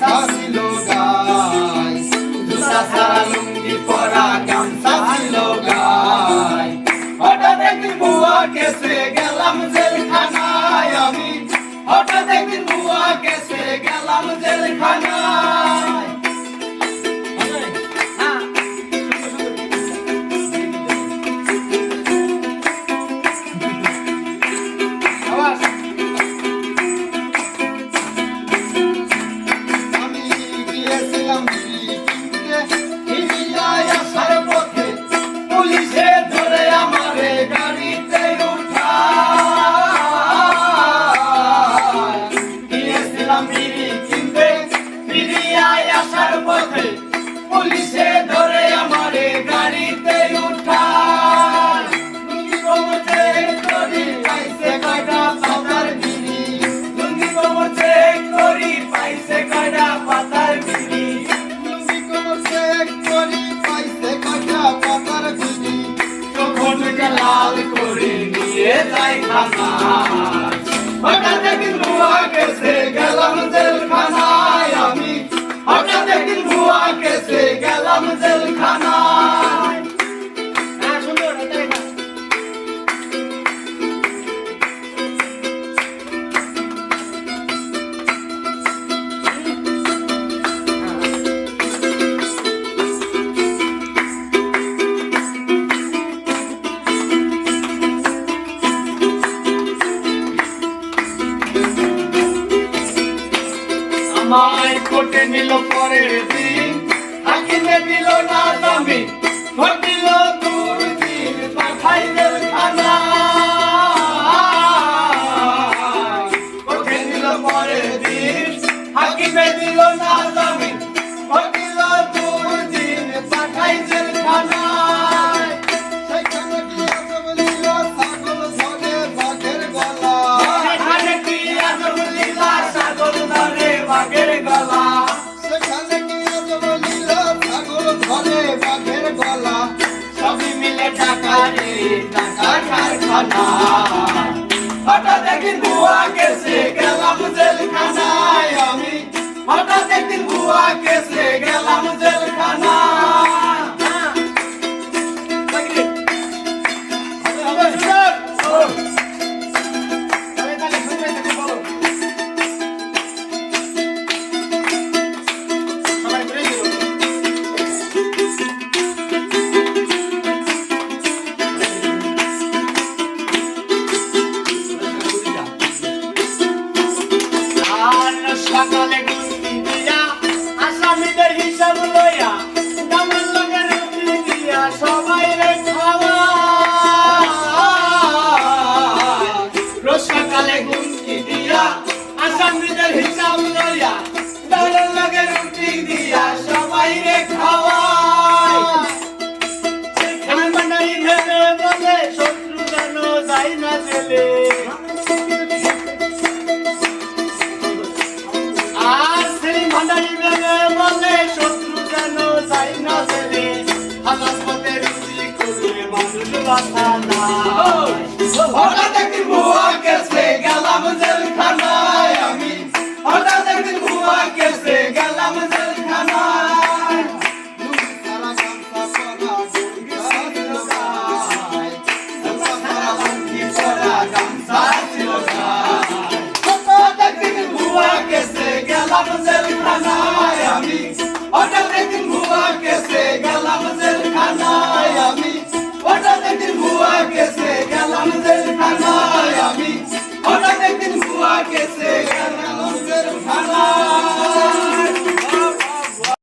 গামছা ছিল গায়, জুতা ছাড়া লুঙ্গি পরা গামছা ছিল গায়। হঠাৎ একদিন বুয়া কেসে গেলাম জেলখানায় আমি, হঠাৎ একদিন বুয়া কেসে গেলাম জেলখানায়। পুলিশে ধরে আমারে গাড়িতে উঠায়, লুঙ্গি কোমর চেক করি পাইছে কয়টা পাতার বিড়ি, লুঙ্গি কোমর চেক করি পাইছে কয়টা পাতার বিড়ি, লুঙ্গি কোমর চেক করি পাইছে কয়টা পাতার বিড়ি। চোখটাকে লাল করে নিয়ে যাই থানায়, হঠাৎ একদিন বুয়া কেসে গেলাম জেলখানায় আমি, হঠাৎ একদিন বুয়া কেসে গেলাম জেলখানায়। আমায় কোর্টে নিল পরের দিন, হাকিমে দিল না জামিন, ঘটিল দুর্দিন পাঠাই জেলখানায়। কোর্টে নিল পরের দিন, হাকিমে দিল না জামিন, ঘটিল দুর্দিন পাঠাই জেলখানায়। সেখানে কি আজব লীলা ছাগল ধরে বাঘের গলা, সেখানে কি আজব লীলা ছাগল ধরে বাঘের গলা, সেখানে কি আজব লীলা ছাগল ধরে বাঘের গলা। সবই মিলে টাকা রে টাকা কারখানা, হঠাৎ একদিন বুয়া কেসে গেলাম জেলখানায় আমি, হঠাৎ একদিন বুয়া কেসে গেলাম জেলখানায়। সকালে গুস্তি দিয়া আসামিদের হিসাব লইয়া, গামের লগে রুটি দিয়া সবাই রে খাওয়ায়। রোজ সকালে গুস্তি দিয়া আসামিদের হিসাব লইয়া, গামের লগে রুটি দিয়া সবাই রে খাওয়ায়। সেখানে বানাই ভেবে বলে শত্রু যেন যাই না জেলে, আর সেই ভান্ডারি ভেবে বলে শত্রু যেন যাই না জেলে। হালাল পথে রুজি করে মানুষ বাঁচা না।